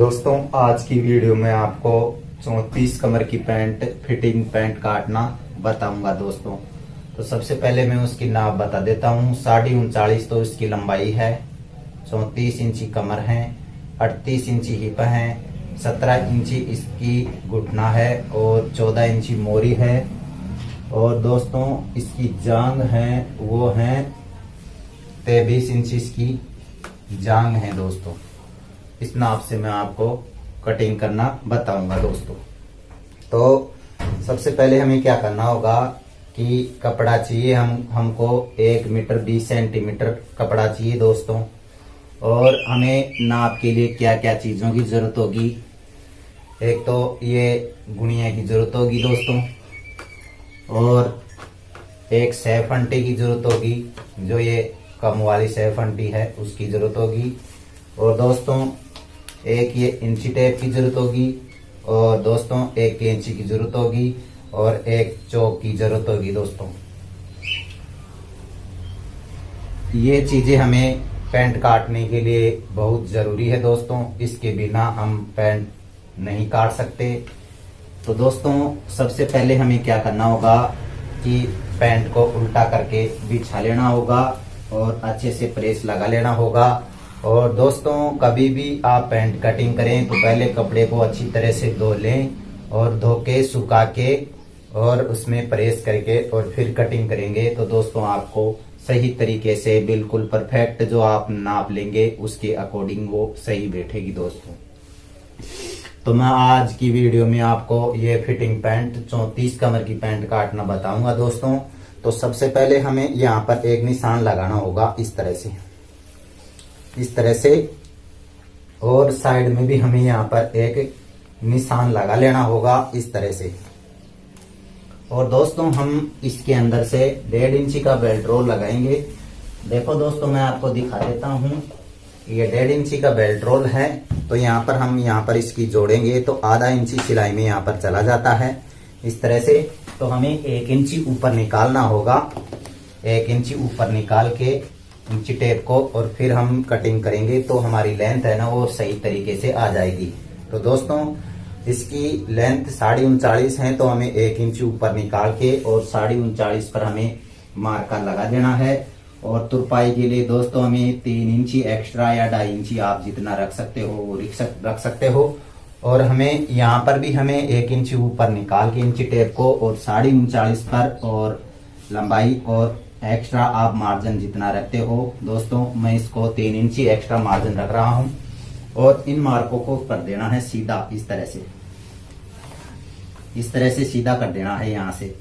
दोस्तों आज की वीडियो में आपको 34 कमर की पैंट फिटिंग पैंट काटना बताऊंगा दोस्तों। तो सबसे पहले मैं उसकी नाप बता देता हूँ। 39.5 तो इसकी लंबाई है, 34 इंची कमर है, 38 इंची हिप है, 17 इंची इसकी घुटना है और 14 इंची मोरी है। और दोस्तों इसकी जांग है वो है 23 इंची इसकी जांग है दोस्तों। इस नाप से मैं आपको कटिंग करना बताऊंगा दोस्तों। तो सबसे पहले हमें क्या करना होगा कि कपड़ा चाहिए हमको 1 मीटर 20 सेंटीमीटर कपड़ा चाहिए दोस्तों। और हमें नाप के लिए क्या क्या चीजों की जरूरत होगी, एक तो ये गुणिया की जरूरत होगी दोस्तों, और एक सैफंटी की जरूरत होगी, जो ये कम वाली सैफंटी है उसकी जरूरत होगी। और दोस्तों एक ये इंची टेप की जरूरत होगी, और दोस्तों 1 इंची की जरूरत होगी, और एक चौक की जरूरत होगी दोस्तों। ये चीजें हमें पैंट काटने के लिए बहुत जरूरी है दोस्तों, इसके बिना हम पैंट नहीं काट सकते। तो दोस्तों सबसे पहले हमें क्या करना होगा कि पैंट को उल्टा करके बिछा लेना होगा और अच्छे से प्रेस लगा लेना होगा। और दोस्तों कभी भी आप पैंट कटिंग करें तो पहले कपड़े को अच्छी तरह से धो लें, और धो के सुखा के और उसमें प्रेस करके और फिर कटिंग करेंगे तो दोस्तों आपको सही तरीके से बिल्कुल परफेक्ट जो आप नाप लेंगे उसके अकॉर्डिंग वो सही बैठेगी दोस्तों। तो मैं आज की वीडियो में आपको ये फिटिंग पैंट 34 कमर की पैंट काटना बताऊंगा दोस्तों। तो सबसे पहले हमें यहाँ पर एक निशान लगाना होगा इस तरह से, और साइड में भी हमें यहाँ पर एक निशान लगा लेना होगा इस तरह से। और दोस्तों हम इसके अंदर से 1.5 इंची का बेल्ट रोल लगाएंगे। देखो दोस्तों मैं आपको दिखा देता हूँ, ये 1.5 इंची का बेल्ट रोल है। तो यहाँ पर हम यहाँ पर इसकी जोड़ेंगे तो आधा इंची सिलाई में यहाँ पर चला जाता है इस तरह से। तो हमें 1 इंची ऊपर निकालना होगा, 1 इंची ऊपर निकाल के इंची टेप को, और फिर हम कटिंग करेंगे तो हमारी लेंथ है ना वो सही तरीके से आ जाएगी। तो दोस्तों इसकी लेंथ 39.5 है, तो हमें 1 इंची ऊपर निकाल के और 39.5 पर हमें मार्का लगा देना है। और तुरपाई के लिए दोस्तों हमें 3 इंची एक्स्ट्रा या 2.5 इंची आप जितना रख सकते हो वो रख सकते हो। और हमें यहाँ पर भी हमें 1 इंची ऊपर निकाल के इंची टेप को और 39.5 पर और लंबाई और एक्स्ट्रा आप मार्जिन जितना रखते हो दोस्तों, मैं इसको 3 इंची एक्स्ट्रा मार्जिन रख रहा हूं। और इन मार्कों को कर देना है सीधा इस तरह से सीधा कर देना है यहाँ से।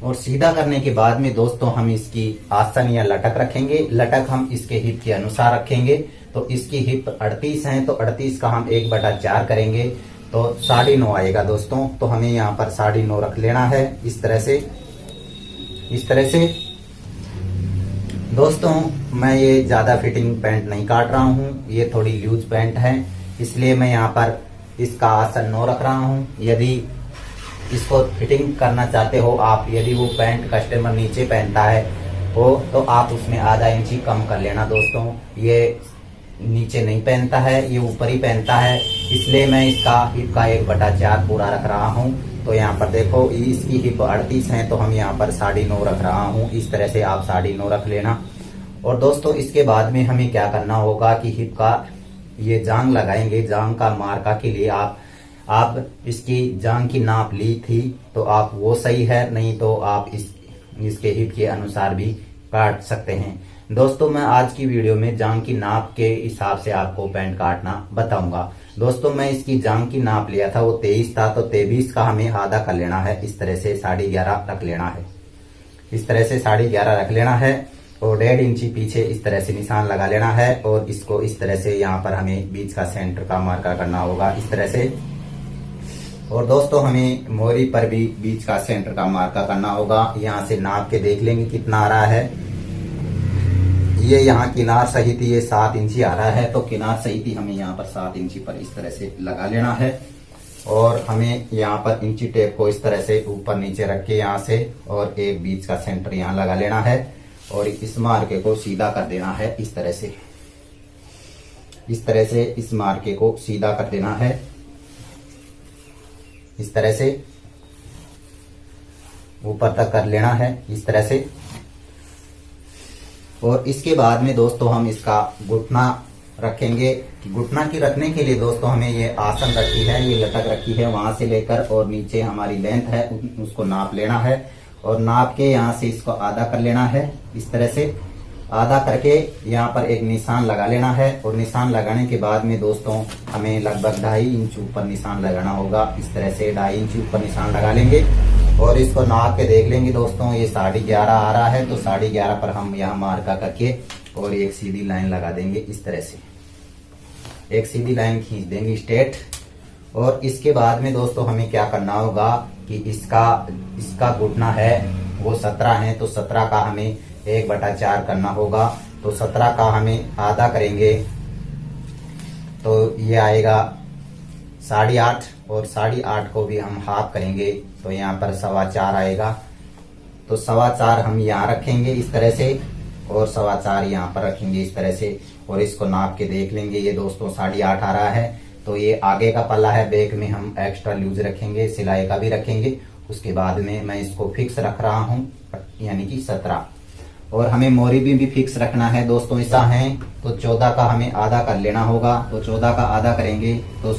और सीधा करने के बाद में दोस्तों हम इसकी आसन या लटक रखेंगे। लटक हम इसके हिप के अनुसार रखेंगे। तो इसकी हिप 38 है, तो 38 का हम 1/4 करेंगे तो 9.5 आएगा दोस्तों। तो हमें यहाँ पर 9.5 रख लेना है इस तरह से। दोस्तों मैं ये ज्यादा फिटिंग पैंट नहीं काट रहा हूँ, ये थोड़ी लूज पैंट है, इसलिए मैं यहाँ पर इसका आसन 9 रख रहा हूँ। यदि इसको फिटिंग करना चाहते हो आप, यदि वो पैंट कस्टमर नीचे पहनता है वो, तो आप उसमें आधा इंची कम कर लेना दोस्तों। ये नीचे नहीं पहनता है, ये ऊपर ही पहनता है, इसलिए मैं इसका हिप का 1/4 पूरा रख रहा हूँ। तो यहाँ पर देखो इसकी हिप 38 है, तो हम यहाँ पर 9.5 रख रहा हूँ। इस तरह से आप 9.5 रख लेना। और दोस्तों इसके बाद में हमें क्या करना होगा कि हिप का ये जांग लगाएंगे। जांग का मार्का के लिए आप इसकी जांग की नाप ली थी तो आप वो सही है, नहीं तो आप इसके हिप के अनुसार भी काट सकते हैं दोस्तों। मैं आज की वीडियो में जांग की नाप के हिसाब से आपको पैंट काटना बताऊंगा दोस्तों। मैं इसकी जांग की नाप लिया था वो 23 था, तो 23 का हमें आधा कर लेना है इस तरह से, 11.5 रख लेना है इस तरह से, 11.5 रख लेना है। और 1.5 इंची पीछे इस तरह से निशान लगा लेना है, और इसको इस तरह से यहाँ पर हमें बीच का सेंटर का मार्का करना होगा इस तरह से। और दोस्तों हमें मोरी पर भी बीच का सेंटर का मार्का करना होगा। यहाँ से नाप के देख लेंगे कितना आ रहा है। ये यहाँ किनार सही थी, ये 7 इंची आ रहा है, तो किनार सही थी, हमें यहाँ पर 7 इंची पर इस तरह से लगा लेना है। और हमें यहाँ पर इंची टेप को इस तरह से ऊपर नीचे रख के यहाँ से और एक बीच का सेंटर यहाँ लगा लेना है, और इस मार्के को सीधा कर देना है इस तरह से। इस तरह से इस मार्के को सीधा कर देना है, इस तरह से ऊपर तक कर लेना है, इस तरह से। और इसके बाद में दोस्तों हम इसका घुटना रखेंगे। घुटना की रखने के लिए दोस्तों हमें ये आसन रखी है, ये लटक रखी है, वहां से लेकर और नीचे हमारी लेंथ है उसको नाप लेना है और नाप के यहाँ से इसको आधा कर लेना है, इस तरह से आधा करके यहाँ पर एक निशान लगा लेना है। और निशान लगाने के बाद में दोस्तों हमें लगभग 2.5 इंच ऊपर निशान लगाना होगा, इस तरह से 2.5 इंच ऊपर निशान लगा लेंगे और इसको नाप के देख लेंगे दोस्तों। ये 11.5 आ रहा है, तो 11.5 पर हम यहाँ मार्का करके और एक सीधी लाइन लगा देंगे, इस तरह से एक सीधी लाइन खींच देंगे स्ट्रेट। और इसके बाद में दोस्तों हमें क्या करना होगा कि इसका घुटना है वो 17 है, तो 17 का हमें 1/4 करना होगा। तो 17 का हमें आधा करेंगे तो ये आएगा 8.5 और 8.5 को भी हम हाफ करेंगे तो यहाँ पर 4.25 आएगा। तो 4.25 हम यहाँ रखेंगे इस तरह से और 4.25 यहाँ पर रखेंगे इस तरह से और इसको नाप के देख लेंगे। ये दोस्तों 8.5 आ रहा है, तो ये आगे का पल्ला है, बैक में हम एक्स्ट्रा लूज रखेंगे, सिलाई का भी रखेंगे। उसके बाद में मैं इसको फिक्स रख रहा हूँ यानी कि 17। और हमें मोरी भी फिक्स रखना है दोस्तों, ऐसा है तो 14 का हमें आधा कर लेना होगा। तो 14 का आधा करेंगे तो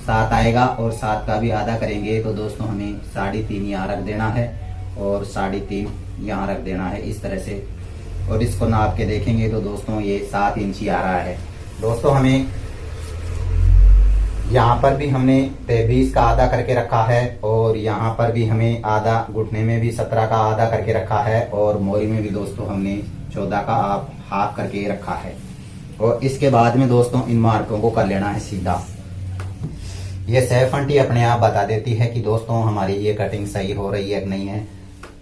7 आएगा और 7 का भी आधा करेंगे तो दोस्तों हमें 3.5 यहाँ रख देना है और 3.5 यहाँ रख देना है, इस तरह से। और इसको नाप के देखेंगे तो दोस्तों ये 7 इंच ही आ रहा है। दोस्तों हमें यहाँ पर भी हमने 23 का आधा करके रखा है और यहाँ पर भी हमें आधा, घुटने में भी 17 का आधा करके रखा है और मोरी में भी दोस्तों हमने 14 का हाफ करके रखा है। और इसके बाद में दोस्तों इन मार्कों को कर लेना है सीधा। ये सैफ आंटी अपने आप बता देती है कि दोस्तों हमारी ये कटिंग सही हो रही है कि नहीं है।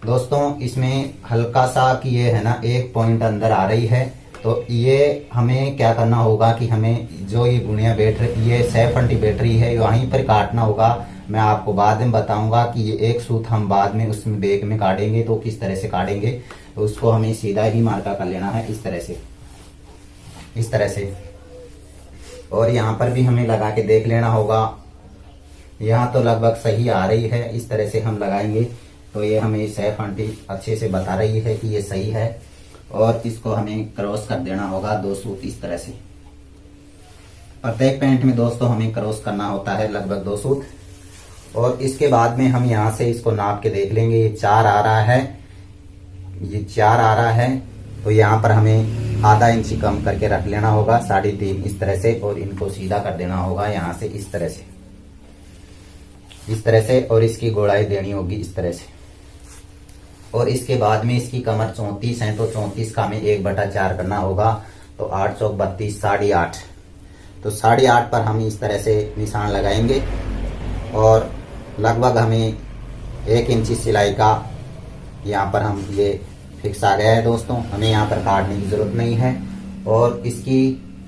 दोस्तों इसमें हल्का सा कि ये है ना 1 पॉइंट अंदर आ रही है, तो ये हमें क्या करना होगा कि हमें जो ये गुणिया बैठ रही, ये सैफ आंटी बैठ रही है, वहीं पर काटना होगा। मैं आपको बाद में बताऊंगा कि ये एक सूत हम बाद में उसमें बैक में काटेंगे तो किस तरह से काटेंगे। तो उसको हमें सीधा ही मार्का कर लेना है, इस तरह से, इस तरह से। और यहाँ पर भी हमें लगा के देख लेना होगा। यहाँ तो लगभग सही आ रही है, इस तरह से हम लगाएंगे तो ये हमें सैफ आंटी अच्छे से बता रही है कि ये सही है। और इसको हमें क्रॉस कर देना होगा 2 सूत, इस तरह से। प्रत्येक पैंट में दोस्तों हमें क्रॉस करना होता है लगभग 2 सूत। और इसके बाद में हम यहाँ से इसको नाप के देख लेंगे। ये 4 आ रहा है, ये 4 आ रहा है, तो यहाँ पर हमें आधा इंच कम करके रख लेना होगा, 3.5 इस तरह से। और इनको सीधा कर देना होगा यहाँ से, इस तरह से, इस तरह से। और इसकी गोलाई देनी होगी इस तरह से। और इसके बाद में इसकी कमर 34 है, तो 34 का हमें 1/4 करना होगा। तो 8 चौक 32, 8.5। तो 8.5 पर हम इस तरह से निशान लगाएंगे और लगभग हमें 1 इंच सिलाई का यहाँ पर हम ये फिक्स आ गया है दोस्तों। हमें यहाँ पर काटने की जरूरत नहीं है। और इसकी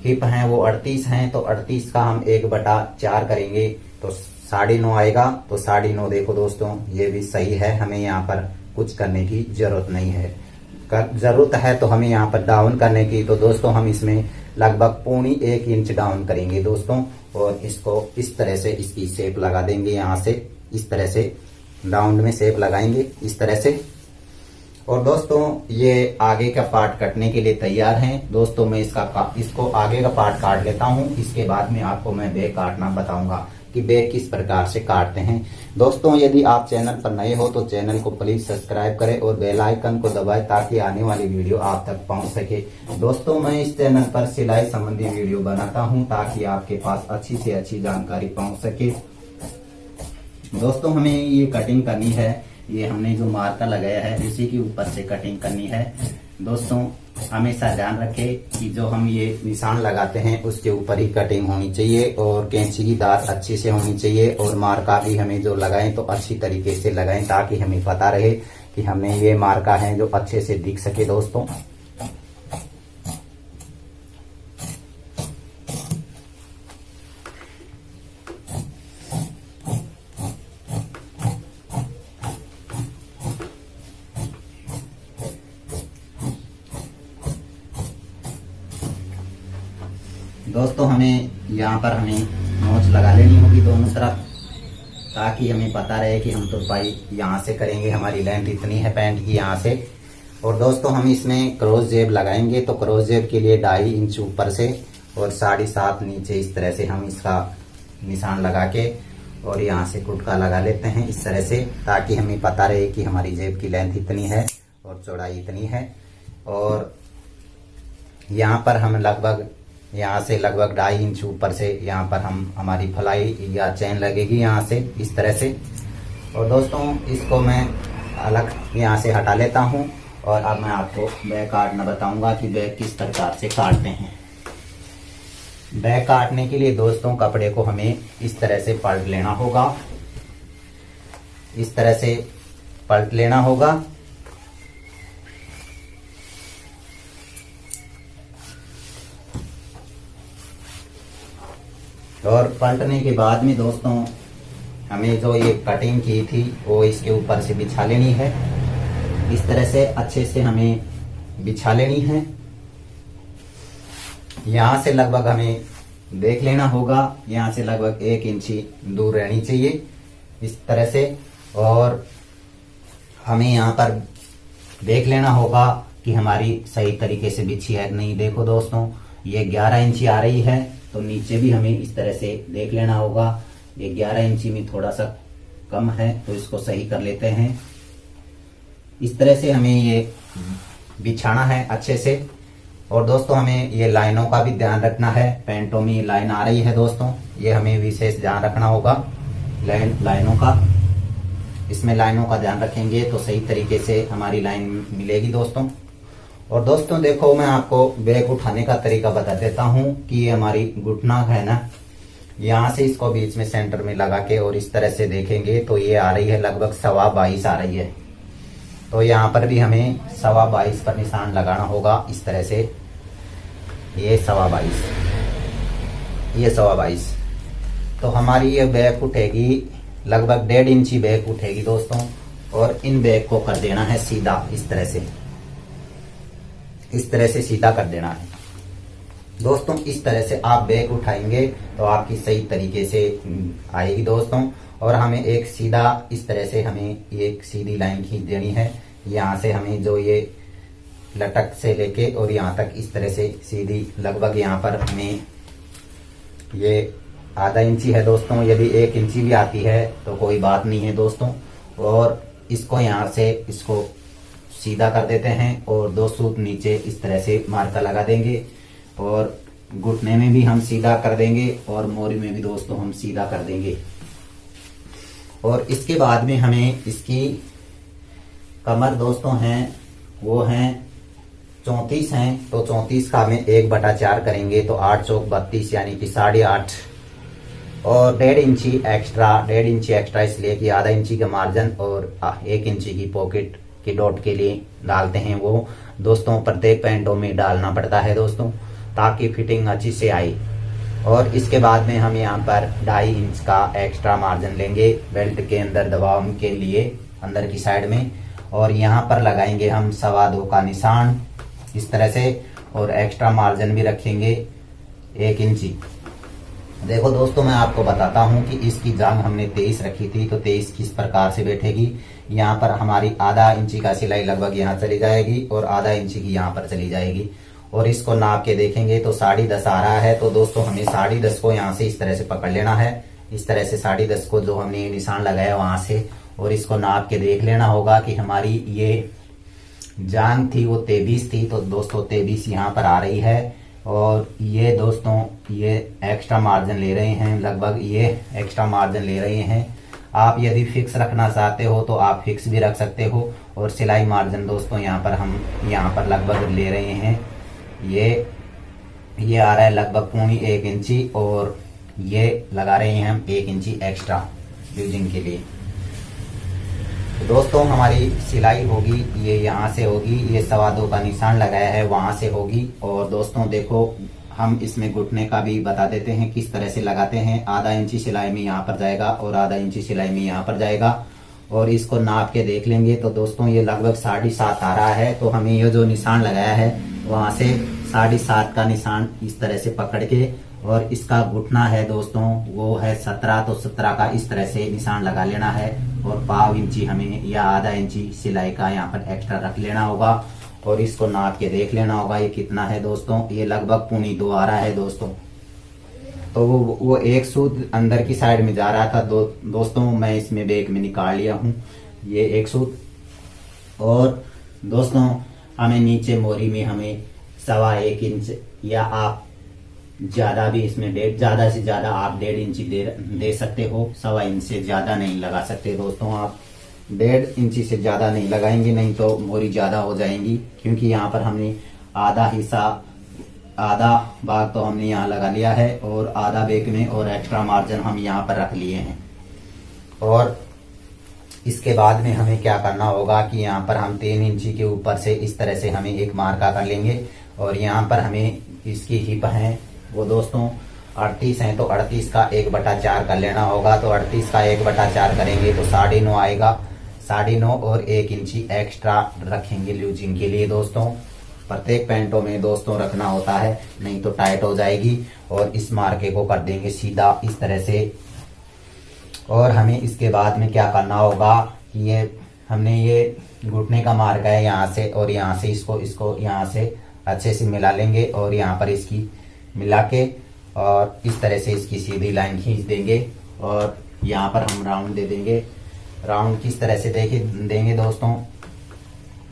हिप है वो 38 है, तो 38 का हम 1/4 करेंगे तो 9.5 आएगा। तो 9.5 देखो दोस्तों ये भी सही है, हमें यहाँ पर कुछ करने की जरूरत नहीं है। जरूरत है तो हमें यहाँ पर डाउन करने की, तो दोस्तों हम इसमें लगभग 1.25 इंच डाउन करेंगे दोस्तों। और इसको इस तरह से इसकी शेप लगा देंगे, यहाँ से इस तरह से डाउन में शेप लगाएंगे इस तरह से। और दोस्तों ये आगे का पार्ट कटने के लिए तैयार हैं दोस्तों। मैं इसको आगे का पार्ट काट लेता हूँ, इसके बाद में आपको मैं बैक काटना बताऊंगा कि बैक किस प्रकार से काटते हैं। दोस्तों यदि आप चैनल पर नए हो तो चैनल को प्लीज सब्सक्राइब करें और बेल आइकन को दबाएं ताकि आने वाली वीडियो आप तक पहुंच सके। दोस्तों मैं इस चैनल पर सिलाई संबंधी वीडियो बनाता हूं ताकि आपके पास अच्छी से अच्छी जानकारी पहुंच सके। दोस्तों हमें ये कटिंग करनी है, ये हमने जो मार्का लगाया है इसी के ऊपर से कटिंग करनी है। दोस्तों हमेशा ध्यान रखें कि जो हम ये निशान लगाते हैं उसके ऊपर ही कटिंग होनी चाहिए और कैंची की दांत अच्छी से होनी चाहिए। और मार्का भी हमें जो लगाएं तो अच्छी तरीके से लगाएं ताकि हमें पता रहे कि हमने ये मार्का है जो अच्छे से दिख सके दोस्तों। दोस्तों हमें यहाँ पर हमें नोच लगा लेनी होगी दोनों तरफ, ताकि हमें पता रहे कि हम तुरपाई यहाँ से करेंगे, हमारी लेंथ इतनी है पैंट की यहाँ से। और दोस्तों हम इसमें क्रॉस जेब लगाएंगे, तो क्रॉस जेब के लिए 2.5 इंच ऊपर से और 7.5 नीचे इस तरह से हम इसका निशान लगा के और यहाँ से कुटका लगा लेते हैं इस तरह से, ताकि हमें पता रहे कि हमारी जेब की लेंथ इतनी है और चौड़ाई इतनी है। और यहाँ पर हम लगभग यहाँ से लगभग 2.5 इंच ऊपर से यहाँ पर हम हमारी फलाई या चैन लगेगी यहाँ से इस तरह से। और दोस्तों इसको मैं अलग यहाँ से हटा लेता हूँ और अब मैं आपको बैक काटना बताऊंगा कि बैक किस प्रकार से काटते हैं। बैक काटने के लिए दोस्तों कपड़े को हमें इस तरह से पलट लेना होगा, इस तरह से पलट लेना होगा। और पलटने के बाद में दोस्तों हमें जो ये कटिंग की थी वो इसके ऊपर से बिछा लेनी है, इस तरह से अच्छे से हमें बिछा लेनी है। यहाँ से लगभग हमें देख लेना होगा, यहाँ से लगभग 1 इंची दूर रहनी चाहिए इस तरह से। और हमें यहाँ पर देख लेना होगा कि हमारी सही तरीके से बिछी है नहीं। देखो दोस्तों ये 11 इंची आ रही है, तो नीचे भी हमें इस तरह से देख लेना होगा। ये 11 इंची में थोड़ा सा कम है, तो इसको सही कर लेते हैं। इस तरह से हमें ये बिछाना है अच्छे से। और दोस्तों हमें ये लाइनों का भी ध्यान रखना है, पैंटों में लाइन आ रही है दोस्तों, ये हमें विशेष ध्यान रखना होगा लाइनों का। इसमें लाइनों का ध्यान रखेंगे तो सही तरीके से हमारी लाइन मिलेगी दोस्तों। और दोस्तों देखो मैं आपको बैग उठाने का तरीका बता देता हूँ कि ये हमारी घुटना है ना, यहाँ से इसको बीच में सेंटर में लगा के और इस तरह से देखेंगे तो ये आ रही है लगभग 22.25 आ रही है। तो यहाँ पर भी हमें 22.25 पर निशान लगाना होगा इस तरह से। ये 22.25, ये 22.25। तो हमारी ये बैग उठेगी लगभग 1.5 इंची बैग उठेगी दोस्तों। और इन बैग को कर देना है सीधा इस तरह से, इस तरह से सीधा कर देना है दोस्तों। इस तरह से आप बैग उठाएंगे तो आपकी सही तरीके से आएगी दोस्तों। और हमें एक सीधा इस तरह से हमें एक सीधी लाइन खींच देनी है, यहाँ से हमें जो ये लटक से लेके और यहाँ तक इस तरह से सीधी, लगभग यहाँ पर हमें ये आधा इंची है दोस्तों। यदि 1 इंची भी आती है तो कोई बात नहीं है दोस्तों। और इसको यहाँ से इसको सीधा कर देते हैं और 2 सूत नीचे इस तरह से मार्का लगा देंगे। और घुटने में भी हम सीधा कर देंगे और मोरी में भी दोस्तों हम सीधा कर देंगे। और इसके बाद में हमें इसकी कमर दोस्तों हैं वो हैं 34 हैं, तो 34 का हमें 1/4 करेंगे तो 8 चौक 32 यानी कि 8.5। और 1.5 इंची एक्स्ट्रा इसलिए कि आधा इंची का मार्जिन और 1 इंची की पॉकेट के डॉट के लिए डालते हैं वो दोस्तों। प्रत्येक पैंटों में डालना पड़ता है दोस्तों, ताकि फिटिंग अच्छी से आए। और इसके बाद में हम यहाँ पर 2.5 इंच का एक्स्ट्रा मार्जिन लेंगे बेल्ट के अंदर दबाव के लिए अंदर की साइड में। और यहाँ पर लगाएंगे हम 2.25 का निशान इस तरह से। और एक्स्ट्रा मार्जिन भी रखेंगे 1 इंची। देखो दोस्तों मैं आपको बताता हूँ कि इसकी जांग हमने 23 रखी थी, तो 23 किस प्रकार से बैठेगी। यहाँ पर हमारी आधा इंची का सिलाई लगभग यहाँ चली जाएगी और आधा इंची की यहाँ पर चली जाएगी। और इसको नाप के देखेंगे तो 10.5 आ रहा है, तो दोस्तों हमें 10.5 को यहाँ से इस तरह से पकड़ लेना है, इस तरह से 10.5 को जो हमने निशान लगाया वहां से। और इसको नाप के देख लेना होगा कि हमारी ये जांग थी वो 23 थी, तो दोस्तों 23 यहाँ पर आ रही है। और ये दोस्तों ये एक्स्ट्रा मार्जिन ले रहे हैं, लगभग ये एक्स्ट्रा मार्जिन ले रहे हैं। आप यदि फिक्स रखना चाहते हो तो आप फिक्स भी रख सकते हो। और सिलाई मार्जिन दोस्तों यहाँ पर हम यहाँ पर लगभग ले रहे हैं, ये आ रहा है लगभग 1 इंची। और ये लगा रहे हैं हम 1 इंची एक्स्ट्रा यूजिंग के लिए। तो दोस्तों हमारी सिलाई होगी ये यहाँ से होगी, ये 2.25 का निशान लगाया है वहां से होगी। और दोस्तों देखो हम इसमें घुटने का भी बता देते हैं किस तरह से लगाते हैं। आधा इंची सिलाई में यहाँ पर जाएगा और आधा इंची सिलाई में यहाँ पर जाएगा। और इसको नाप के देख लेंगे तो दोस्तों ये लगभग 7.5 आ रहा है। तो हमें ये जो निशान लगाया है वहां से 7.5 का निशान इस तरह से पकड़ के और इसका घुटना है दोस्तों वो है 17, तो 17 का इस तरह से निशान लगा लेना है। और पाव इंची हमें या आधा इंची सिलाई का यहाँ पर एक्स्ट्रा रख लेना होगा और इसको नाप के देख लेना होगा ये कितना है दोस्तों। ये लगभग 1.25 आ रहा है दोस्तों। तो वो एक सूत अंदर की साइड में जा रहा था दोस्तों, मैं इसमें बैग में निकाल लिया हूँ ये एक सूत। और दोस्तों हमें नीचे मोरी में हमें 1.25 इंच या आप ज्यादा भी इसमें ज्यादा से ज्यादा आप 1.5 इंची दे सकते हो। 1.25 इंच से ज्यादा नहीं लगा सकते दोस्तों आप। 1.5 इंची से ज्यादा नहीं लगाएंगे, नहीं तो मोरी ज्यादा हो जाएंगी। क्योंकि यहाँ पर हमने आधा भाग तो हमने यहाँ लगा लिया है और आधा बैक में और एक्स्ट्रा मार्जिन हम यहाँ पर रख लिए हैं। और इसके बाद में हमें क्या करना होगा कि यहाँ पर हम 3 इंची के ऊपर से इस तरह से हमें एक मार्का कर लेंगे। और यहाँ पर हमें इसकी हिप है वो दोस्तों 38 है, तो 38 का 1/4 कर लेना होगा। तो 38 का 1/4 करेंगे तो 9.5 आएगा। 9.5 और 1 इंची एक्स्ट्रा रखेंगे लूजिंग के लिए दोस्तों। प्रत्येक पैंटों में दोस्तों रखना होता है, नहीं तो टाइट हो जाएगी। और इस मार्के को कर देंगे सीधा इस तरह से। और हमें इसके बाद में क्या करना होगा कि ये हमने ये घुटने का मार्का है यहाँ से और यहाँ से इसको यहाँ से अच्छे से मिला लेंगे और यहाँ पर इसकी मिला के और इस तरह से इसकी सीधी लाइन खींच देंगे। और यहाँ पर हम राउंड दे देंगे। राउंड किस तरह से देंगे दोस्तों,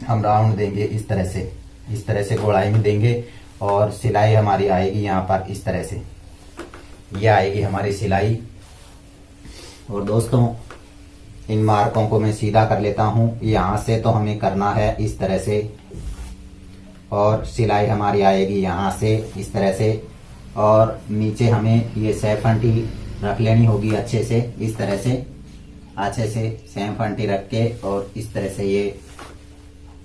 हम राउंड देंगे इस तरह से गोलाई में देंगे। और सिलाई हमारी आएगी यहाँ पर इस तरह से, ये आएगी हमारी सिलाई। और दोस्तों इन मार्कों को मैं सीधा कर लेता हूँ। यहाँ से तो हमें करना है इस तरह से और सिलाई हमारी आएगी यहाँ से इस तरह से। और नीचे हमें ये सेम फंटी रख लेनी होगी अच्छे से इस तरह से, अच्छे से सेम फंटी रख के और इस तरह से ये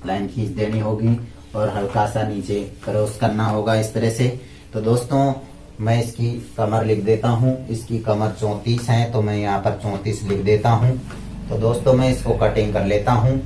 लाइन खींच देनी होगी और हल्का सा नीचे क्रॉस करना होगा इस तरह से। तो दोस्तों मैं इसकी कमर लिख देता हूँ। इसकी कमर 34 है, तो मैं यहाँ पर 34 लिख देता हूँ। तो दोस्तों मैं इसको कटिंग कर लेता हूँ।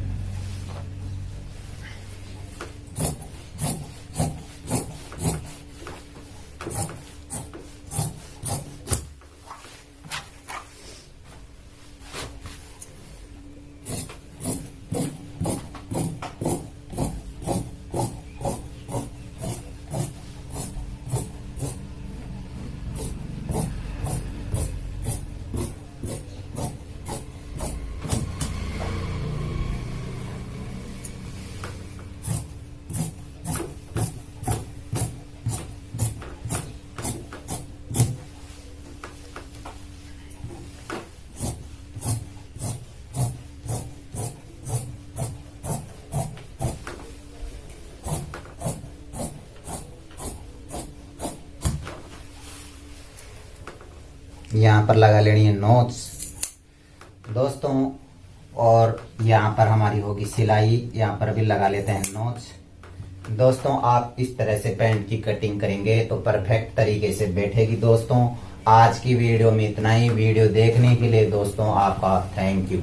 यहाँ पर लगा लेनी है नोच दोस्तों। और यहाँ पर हमारी होगी सिलाई, यहाँ पर भी लगा लेते हैं नोच। दोस्तों आप इस तरह से पैंट की कटिंग करेंगे तो परफेक्ट तरीके से बैठेगी दोस्तों। आज की वीडियो में इतना ही। वीडियो देखने के लिए दोस्तों आपका थैंक यू।